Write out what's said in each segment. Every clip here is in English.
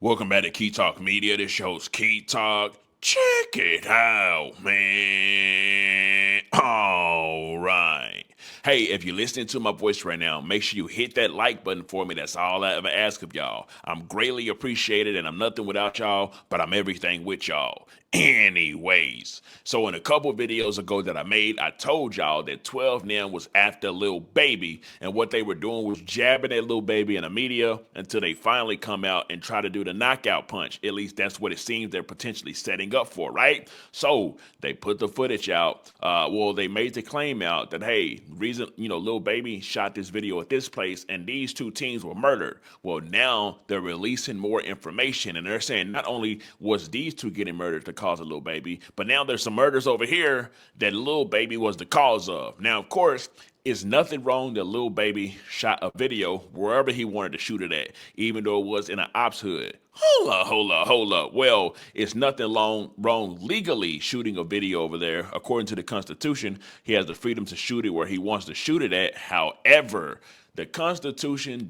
Welcome back to Key Talk Media. This show's Key Talk. Check it out, man. All right. Hey, if you're listening to my voice right now, make sure you hit that like button for me. That's all I ever ask of y'all. I'm greatly appreciated, and I'm nothing without y'all, but I'm everything with y'all. Anyways, so in a couple of videos ago that I made, I told y'all that 12 now was after Lil Baby, and what they were doing was jabbing at Lil Baby in the media until they finally come out and try to do the knockout punch. At least that's what it seems they're potentially setting up for, right? So they put the footage out. They made the claim out that, hey, reason, Lil Baby shot this video at this place and these two teens were murdered. Well, now they're releasing more information, and they're saying not only was these two getting murdered the cause of Lil Baby, but now there's some murders over here that Lil Baby was the cause of. Now, of course, it's nothing wrong that Lil Baby shot a video wherever he wanted to shoot it at, even though it was in an ops hood. Hold up. Well, it's nothing wrong legally shooting a video over there. According to the Constitution, he has the freedom to shoot it where he wants to shoot it at. However, the Constitution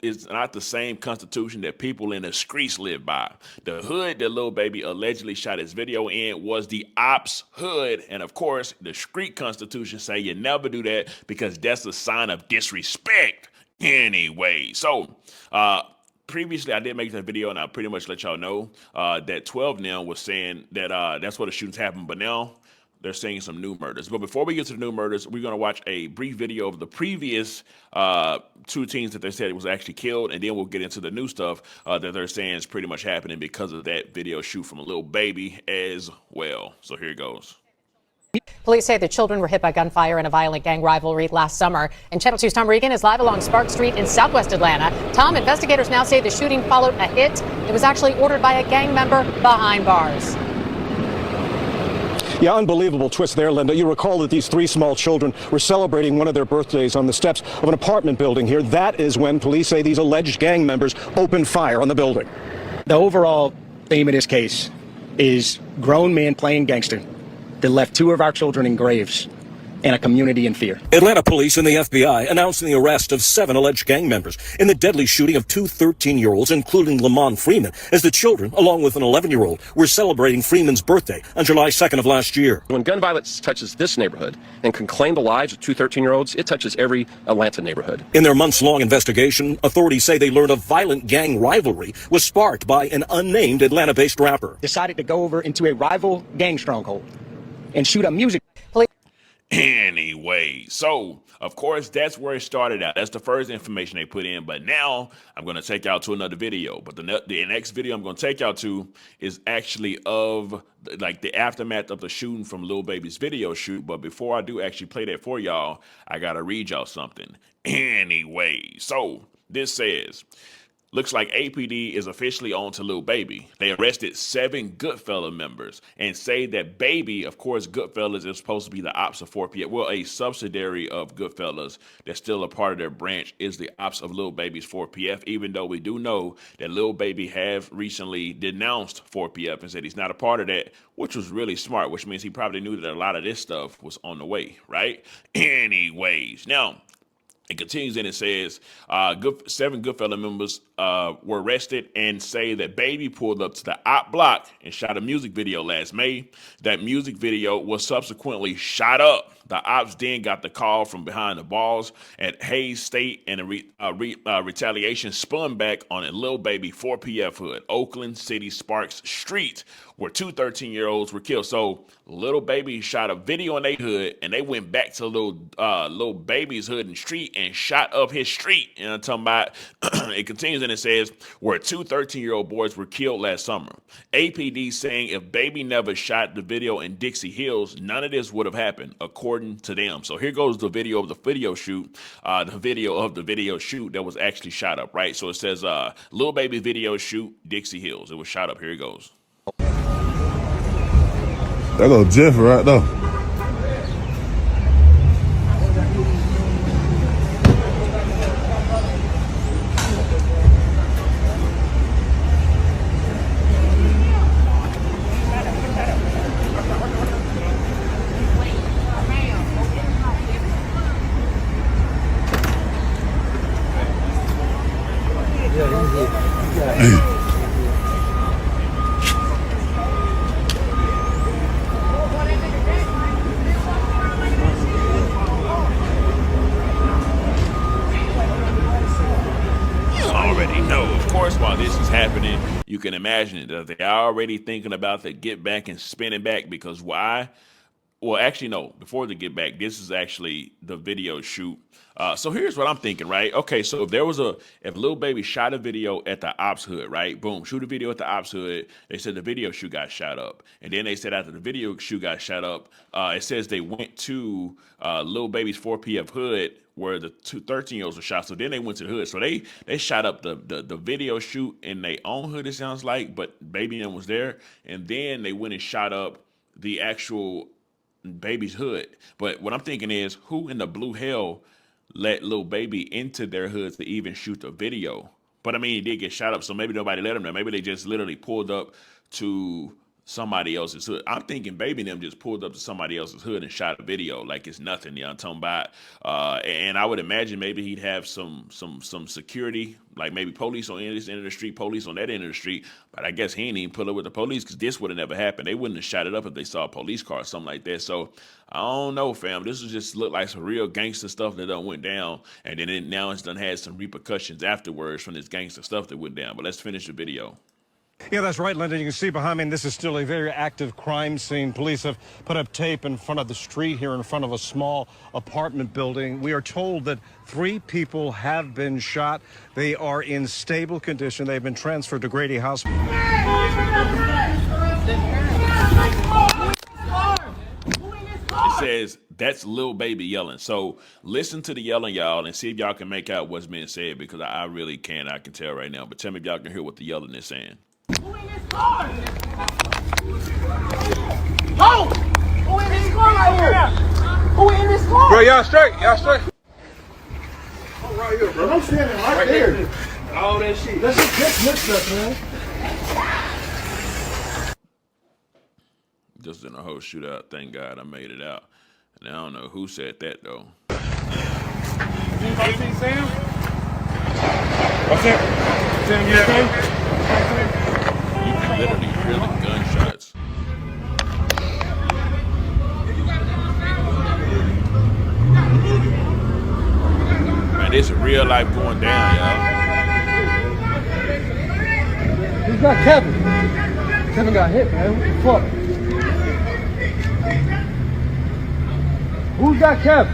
is not the same Constitution that people in the streets live by. The hood that Lil Baby allegedly shot his video in was the ops hood. And of course, the street Constitution say you never do that because that's a sign of disrespect. Anyway, so previously I did make that video and I pretty much let y'all know that 12 now was saying that that's where the shootings happened. But now they're saying some new murders. But before we get to the new murders, we're going to watch a brief video of the previous two teens that they said was actually killed, and then we'll get into the new stuff that they're saying is pretty much happening because of that video shoot from a Lil Baby as well. So here it goes. Police say the children were hit by gunfire in a violent gang rivalry last summer. And Channel 2's Tom Regan is live along Spark Street in southwest Atlanta. Tom, investigators now say the shooting followed a hit. It was actually ordered by a gang member behind bars. Yeah, unbelievable twist there, Linda. You recall that these three small children were celebrating one of their birthdays on the steps of an apartment building here. That is when police say these alleged gang members opened fire on the building. The overall theme of this case is grown men playing gangster that left two of our children in graves and a community in fear. Atlanta police and the FBI announcing the arrest of 7 alleged gang members in the deadly shooting of two 13-year-olds, including Lamont Freeman, as the children, along with an 11-year-old, were celebrating Freeman's birthday on July 2nd of last year. When gun violence touches this neighborhood and can claim the lives of two 13-year-olds, it touches every Atlanta neighborhood. In their months-long investigation, authorities say they learned a violent gang rivalry was sparked by an unnamed Atlanta-based rapper. Decided to go over into a rival gang stronghold and shoot a music. Anyway, so of course that's where it started out. That's the first information they put in. But now I'm going to take y'all to another video. But the next video I'm going to take y'all to is actually of like the aftermath of the shooting from Lil Baby's video shoot. But before I do actually play that for y'all, I got to read y'all something. Anyway, so this says, looks like APD is officially on to Lil Baby. They arrested 7 Goodfella members and say that Baby, of course, Goodfellas is supposed to be the ops of 4PF. Well, a subsidiary of Goodfellas that's still a part of their branch is the ops of Lil Baby's 4PF, even though we do know that Lil Baby have recently denounced 4PF and said he's not a part of that, which was really smart, which means he probably knew that a lot of this stuff was on the way, right? Anyways, now, it continues and it says 7 Goodfella members were arrested and say that Baby pulled up to the op block and shot a music video last May. That music video was subsequently shot up. The ops then got the call from behind the balls at Hayes State, and Retaliation spun back on a Lil Baby 4PF hood, Oakland City Sparks Street, where two 13-year-olds were killed. So Lil Baby shot a video in their hood, and they went back to Lil Baby's hood and street and shot up his street. And I'm talking about, it continues and it says, where two 13-year-old boys were killed last summer. APD saying if Baby never shot the video in Dixie Hills, none of this would have happened, according to them. So here goes the video of the video shoot, that was actually shot up, right? So it says Lil Baby video shoot, Dixie Hills. It was shot up. Here it goes. That go Jeff right there. of course, while this is happening, you can imagine that they're already thinking about the get back and spinning back, because why? Well, actually, no. Before the get back, this is actually the video shoot. So here's what I'm thinking, right? Okay, so if Lil Baby shot a video at the ops hood, right? Boom, shoot a video at the ops hood. They said the video shoot got shot up, and then they said after the video shoot got shot up, it says they went to Lil Baby's 4PF hood where the 13-year-olds were shot. So then they went to the hood. So they shot up the video shoot in their own hood, it sounds like, but Baby and was there, and then they went and shot up the actual Baby's hood. But what I'm thinking is, who in the blue hell let Lil Baby into their hoods to even shoot the video? But I mean, he did get shot up, so maybe nobody let him there. Maybe they just literally pulled up to somebody else's hood. I'm thinking Baby and them just pulled up to somebody else's hood and shot a video like it's nothing. You know what I'm talking about? And I would imagine maybe he'd have some security, like maybe police on this end of the street, police on that end of the street. But I guess he ain't even pull up with the police, because this would have never happened. They wouldn't have shot it up if they saw a police car or something like that. So I don't know, fam. This would just look like some real gangster stuff that done went down, and then now it's done had some repercussions afterwards from this gangster stuff that went down. But let's finish the video. Yeah, that's right, Lyndon. You can see behind me, this is still a very active crime scene. Police have put up tape in front of the street here in front of a small apartment building. We are told that 3 people have been shot. They are in stable condition. They've been transferred to Grady Hospital. It says that's Lil Baby yelling. So listen to the yelling, y'all, and see if y'all can make out what's being said, because I really can't. I can tell right now. But tell me if y'all can hear what the yelling is saying. Who in this car? Who? Who in this car right here? Who in this car? Bro, y'all straight. Y'all straight. I'm right here, bro. I'm standing right there. All that shit. Let's just mix up, man. Just in a whole shootout. Thank God I made it out. And I don't know who said that, though. Anybody see Sam? What's that? Sam, you okay? You can literally hear the gunshots. Man, this is real life going down, y'all. Who's got Kevin? Kevin got hit, man. What the fuck? Who's got Kevin?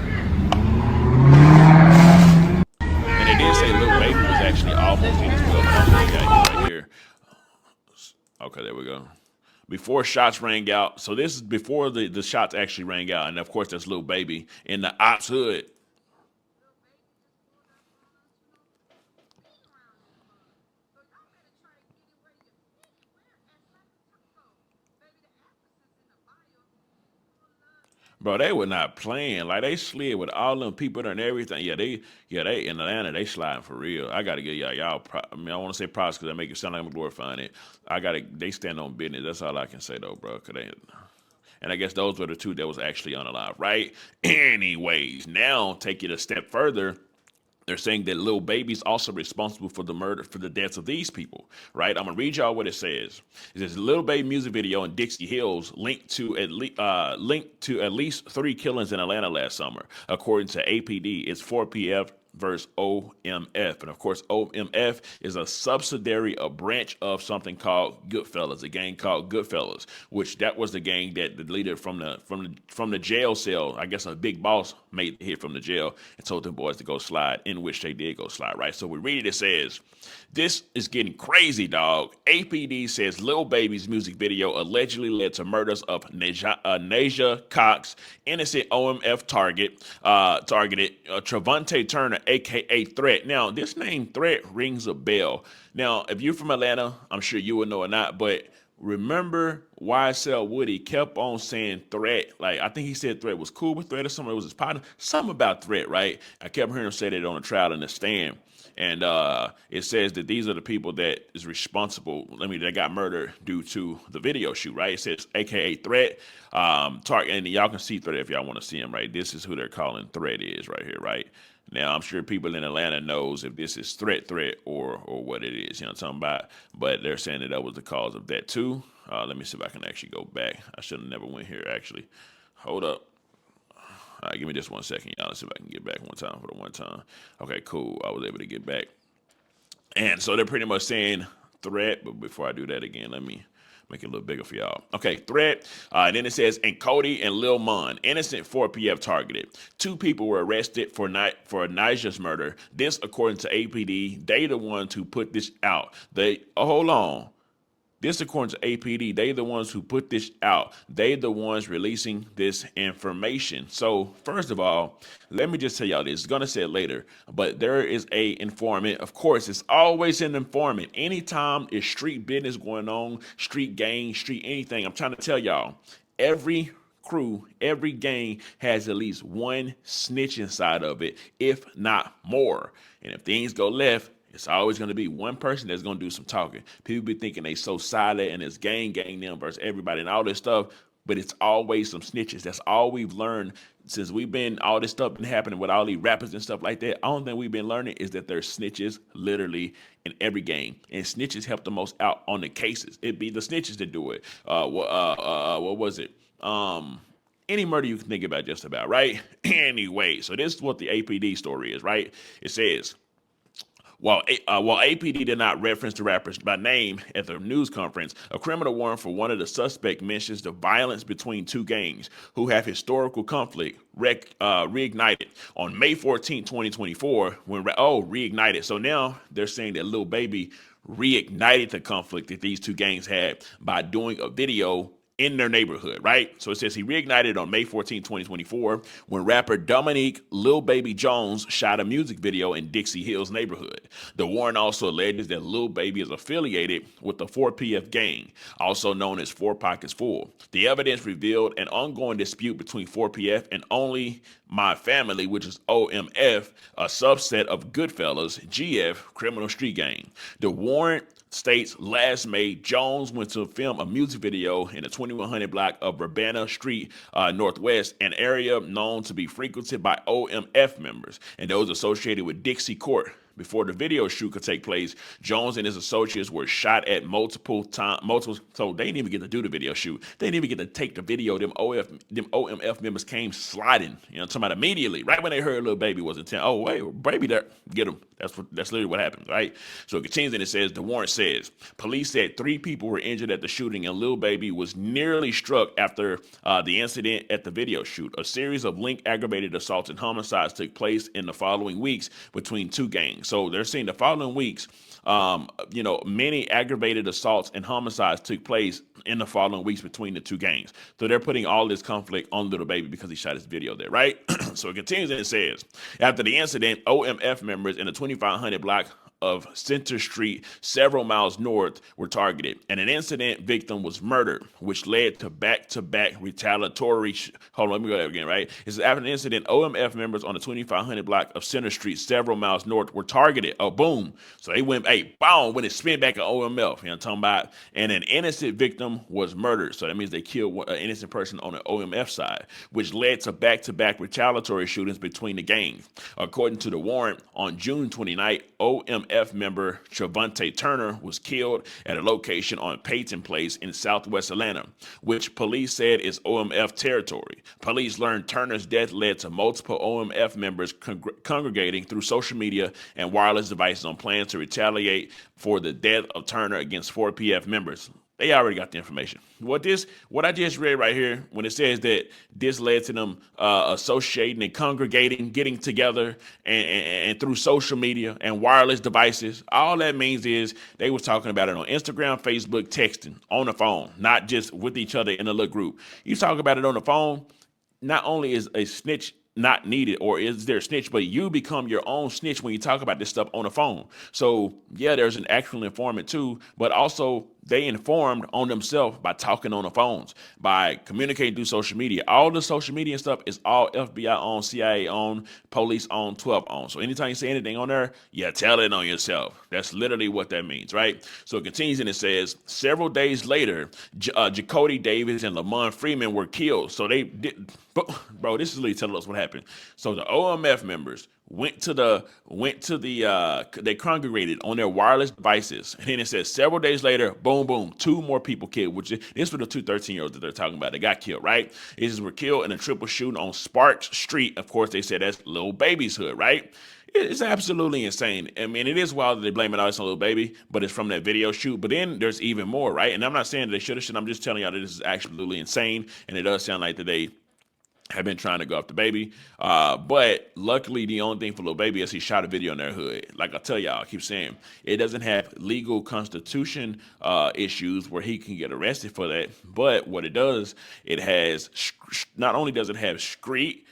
And they did say Lil Baby was actually almost in his blood. Right here. Okay, there we go. Before shots rang out. So this is before the shots actually rang out. And of course, that's Lil Baby in the ops hood. Bro, they were not playing. Like, they slid with all them people there and everything. Yeah, they in Atlanta, they sliding for real. I got to give y'all I mean, I want to say props because they make it sound like I'm glorifying it. They stand on business. That's all I can say, though, bro. And I guess those were the 2 that was actually unalive, right? Anyways, now take it a step further. They're saying that Lil Baby's also responsible for the murder, for the deaths of these people, right? I'm gonna read y'all what it says. It says Lil Baby music video in Dixie Hills linked to at least 3 killings in Atlanta last summer, according to APD. It's 4PF versus OMF, and of course OMF is a subsidiary, a branch of something called Goodfellas, a gang called Goodfellas, which that was the gang that the leader from the jail cell, I guess a big boss, made the hit from the jail and told them boys to go slide, in which they did go slide, right? So we read it, it says, this is getting crazy, dog. APD says Lil Baby's music video allegedly led to murders of Nasia Cox, innocent OMF targeted Trevante Turner, aka Threat. Now, this name Threat rings a bell. Now, if you're from Atlanta, I'm sure you would know or not, but remember YSL Woody kept on saying Threat. Like, I think he said Threat was cool with Threat or something. It was his partner. Something about Threat, right? I kept hearing him say that on the trial in the stand. And it says that these are the people that is responsible. That got murdered due to the video shoot, right? It says AKA Threat. Target, and y'all can see Threat if y'all want to see him, right? This is who they're calling Threat is right here, right? Now, I'm sure people in Atlanta knows if this is Threat or what it is, you know what I'm talking about. But they're saying that was the cause of that too. Let me see if I can actually go back. I should have never went here, actually. Hold up. All right, give me just 1 second, y'all. Let's see if I can get back one time for the one time. Okay, cool. I was able to get back. And so they're pretty much saying threat. But before I do that again, let me make it a little bigger for y'all. Okay, threat. And then it says, and Cody and Lil Mon, innocent 4PF targeted. 2 people were arrested for Nigel's murder. This, according to APD, they the ones who put this out. Hold on. This, according to APD, they the ones who put this out. They the ones releasing this information. So, first of all, let me just tell y'all this. It's going to say it later, but there is a informant. Of course, it's always an informant. Anytime is street business going on, street gang, street anything, I'm trying to tell y'all, every crew, every gang has at least one snitch inside of it, if not more. And if things go left, it's always going to be one person that's going to do some talking. People be thinking they so silent and it's gang them versus everybody and all this stuff, but it's always some snitches. That's all we've learned since we've been, all this stuff been happening with all these rappers and stuff like that. All thing we've been learning is that there's snitches literally in every gang, and snitches help the most out on the cases. It be the snitches that do it. What was it? Any murder you can think about, just about, right? Anyway, so this is what the APD story is, right? It says, while APD did not reference the rappers by name at the news conference, a criminal warrant for one of the suspects mentions the violence between 2 gangs who have historical conflict reignited on May 14, 2024. Reignited. So now they're saying that Lil Baby reignited the conflict that these 2 gangs had by doing a video in their neighborhood, right? So it says he reignited on May 14, 2024, when rapper Dominique Lil Baby Jones shot a music video in Dixie Hills neighborhood. The warrant also alleges that Lil Baby is affiliated with the 4PF gang, also known as Four Pockets Full. The evidence revealed an ongoing dispute between 4PF and Only My Family, which is OMF, a subset of Goodfellas, GF, criminal street gang. The warrant states last May, Jones went to film a music video in the 2100 block of Urbana Street Northwest, an area known to be frequented by OMF members and those associated with Dixie Court. Before the video shoot could take place, Jones and his associates were shot at multiple times. So they didn't even get to do the video shoot. They didn't even get to take the video. Them OMF members came sliding, talking about immediately, right when they heard Lil Baby was in town. Oh, wait, Baby there, get him. That's literally what happened, right? So it continues and it says, the warrant says, police said 3 people were injured at the shooting and Lil Baby was nearly struck after the incident at the video shoot. A series of linked aggravated assaults and homicides took place in the following weeks between 2 gangs. So they're saying the following weeks, many aggravated assaults and homicides took place in the following weeks between the 2 gangs. So they're putting all this conflict on Lil Baby because he shot his video there, right? So it continues and it says, after the incident, OMF members in the 2500 block of Center Street, several miles north, were targeted, and an incident victim was murdered, which led to back-to-back retaliatory. Hold on, let me go there again, right? It says after the incident, OMF members on the 2500 block of Center Street, several miles north, were targeted. Oh, boom! So they went, boom, when it spin back at OMF. You know what I'm talking about? And an innocent victim was murdered. So that means they killed an innocent person on the OMF side, which led to back-to-back retaliatory shootings between the gangs. According to the warrant, on June 29th, OMF member Trevante Turner was killed at a location on Peyton Place in southwest Atlanta, which police said is OMF territory. Police learned Turner's death led to multiple OMF members congregating through social media and wireless devices on plans to retaliate for the death of Turner against 4PF members. They already got the information. What I just read right here, when it says that this led to them associating and congregating, getting together, and through social media and wireless devices, all that means is they was talking about it on Instagram, Facebook, texting, on the phone, not just with each other in a little group. You talk about it on the phone, not only is a snitch not needed or is there a snitch, but you become your own snitch when you talk about this stuff on the phone. So yeah, there's an actual informant too, but also they informed on themselves by talking on the phones, by communicating through social media. All the social media stuff is all FBI on, CIA on, police on, 12 on. So anytime you say anything on there, yeah, tell it on yourself. That's literally what that means, right? So it continues and it says, several days later, Jacody Davis and Lamont Freeman were killed. So they did, bro, this is literally telling us what happened. So the OMF members they congregated on their wireless devices. And then it says several days later, boom, boom, 2 more people killed, this were the 2 13-year-olds that they're talking about. They got killed, right? These were killed in a triple shooting on Sparks Street. Of course, they said that's Lil Baby's hood, right? It's absolutely insane. I mean, it is wild that they blame it all on Lil Baby, but it's from that video shoot. But then there's even more, right? And I'm not saying that they should have. I'm just telling y'all that this is absolutely insane, and it does sound like that they have been trying to go after Baby. But luckily, the only thing for Lil Baby is he shot a video in their hood. Like I tell y'all, I keep saying, it doesn't have legal constitution issues where he can get arrested for that. But what it does, it has, not only does it have street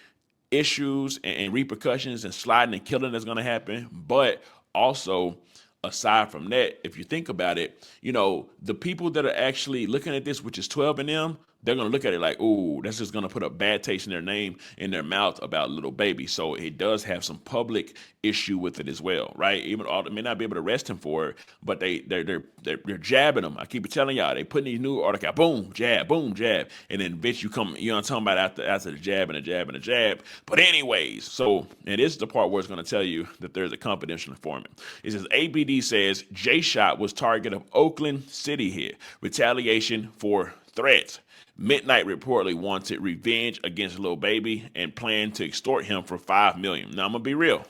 issues and repercussions and sliding and killing that's going to happen, but also aside from that, if you think about it, the people that are actually looking at this, which is 12 of them, they're going to look at it like, ooh, that's just going to put a bad taste in their name, in their mouth about Lil Baby. So it does have some public issue with it as well, right? Even all they may not be able to arrest him for it, but they're jabbing him. I keep telling y'all, they putting these new articles, boom, jab, and then bitch, you come, you know what I'm talking about, after the jab and the jab and the jab. But anyways, so, and this is the part where it's going to tell you that there's a confidential informant. It says ABD says J Shot was target of Oakland City hit, retaliation for threats. Midnight reportedly wanted revenge against Lil Baby and planned to extort him for $5 million. Now I'm gonna be real.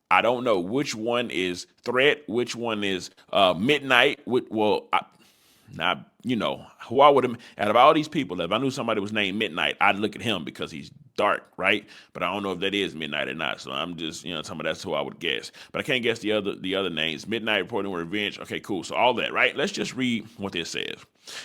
I don't know which one is threat, which one is Midnight. Who I would have, out of all these people, if I knew somebody was named Midnight, I'd look at him because he's dark, right? But I don't know if that is Midnight or not. So I'm just, talking about that's who I would guess. But I can't guess the other names. Midnight reporting revenge. Okay, cool. So all that, right? Let's just read what this says.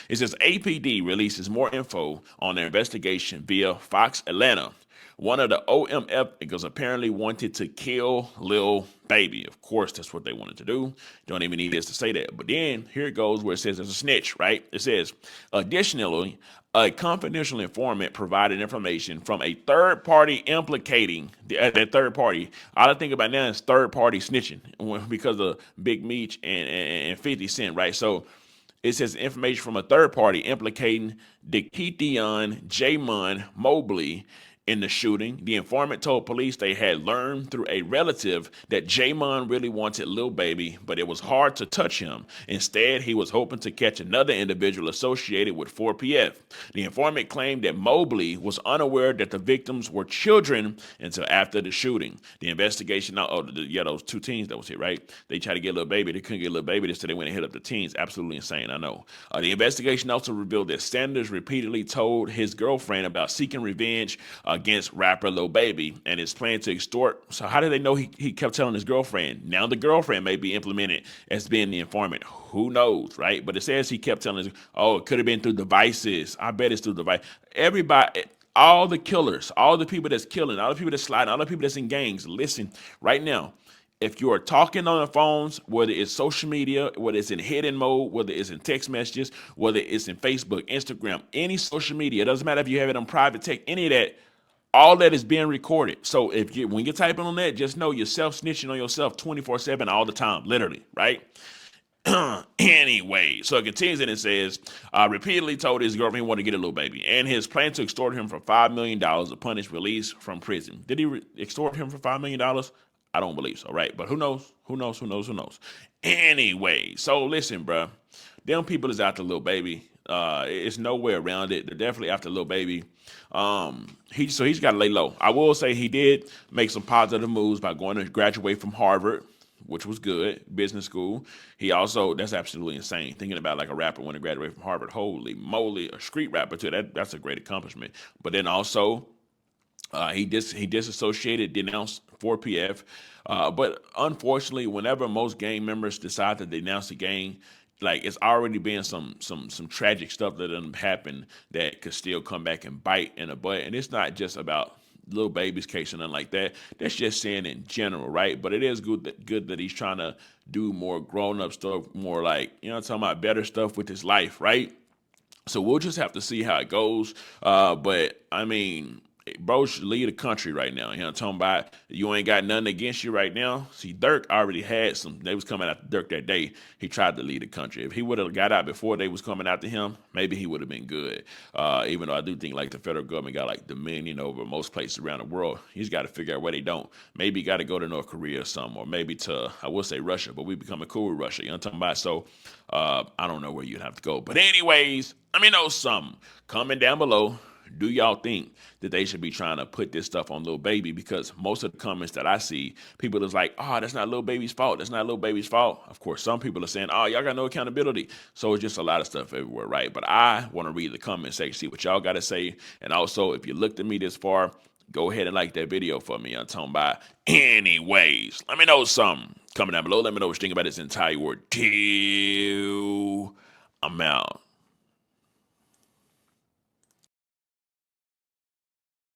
It says APD releases more info on their investigation via Fox Atlanta. One of the OMF niggas apparently wanted to kill Lil Baby. Of course, that's what they wanted to do. Don't even need this to say that. But then here it goes where it says there's a snitch, right? It says, additionally, a confidential informant provided information from a third party implicating that third party. All I think about now is third party snitching because of Big Meech and 50 Cent, right? So it says information from a third party implicating Deketion Jamon Mobley in the shooting. The informant told police they had learned through a relative that Jamon really wanted Lil Baby, but it was hard to touch him. Instead, he was hoping to catch another individual associated with 4PF. The informant claimed that Mobley was unaware that the victims were children until after the shooting. The investigation, those two teens that was here, right? They tried to get Lil Baby. They couldn't get Lil Baby, so they went and hit up the teens. Absolutely insane, I know. The investigation also revealed that Sanders repeatedly told his girlfriend about seeking revenge against rapper Lil Baby and his plan to extort. So how did they know he kept telling his girlfriend? Now the girlfriend may be implemented as being the informant. Who knows, right? But it says he kept telling it could have been through devices. I bet it's through device. Everybody, all the killers, all the people that's killing, all the people that's sliding, all the people that's in gangs, listen, right now, if you are talking on the phones, whether it's social media, whether it's in hidden mode, whether it's in text messages, whether it's in Facebook, Instagram, any social media, it doesn't matter if you have it on private tech, any of that, all that is being recorded. So when you're typing on that, just know you're self-snitching on yourself 24/7 all the time, literally, right? Anyway, so it continues and it says, repeatedly told his girlfriend he wanted to get a Lil Baby and his plan to extort him for $5 million upon his release from prison. Did he extort him for $5 million? I don't believe so, right? But who knows? Who knows? Who knows? Who knows? Anyway, so listen, bro. Them people is after Lil Baby. It's no way around it. They're definitely after Lil Baby. He's got to lay low. I will say he did make some positive moves by going to graduate from Harvard, which was good, business school. He also, that's absolutely insane. Thinking about like a rapper when to graduate from Harvard, holy moly, a street rapper too. That's a great accomplishment. But then also, he disassociated, denounced 4PF. But unfortunately, whenever most gang members decide to denounce the gang, like it's already been some tragic stuff that done happened that could still come back and bite in the butt. And it's not just about Lil Baby's case or nothing like that. That's just saying in general, right? But it is good that he's trying to do more grown-up stuff, more like, talking about better stuff with his life, right? So we'll just have to see how it goes. But I mean, bro should lead the country right now. You know what I'm talking about? You ain't got nothing against you right now. See, Dirk already had some. They was coming after Dirk that day. He tried to lead the country. If he would have got out before they was coming after him, maybe he would have been good. Even though I do think like the federal government got like dominion over most places around the world. He's got to figure out where they don't. Maybe got to go to North Korea or something, or maybe to, I will say Russia, but we becoming cool with Russia. You know what I'm talking about? So I don't know where you'd have to go. But anyways, let me know something. Comment down below. do y'all think that they should be trying to put this stuff on Lil Baby? Because most of the comments that I see, people is like, oh, that's not Lil Baby's fault. That's not Lil Baby's fault. Of course, some people are saying, oh, y'all got no accountability. So it's just a lot of stuff everywhere, right? But I want to read the comment section, see what y'all got to say. And also, if you looked at me this far, go ahead and like that video for me. I'm talking about. Anyways, let me know something. Comment down below. Let me know what you think about this entire ordeal. I'm out.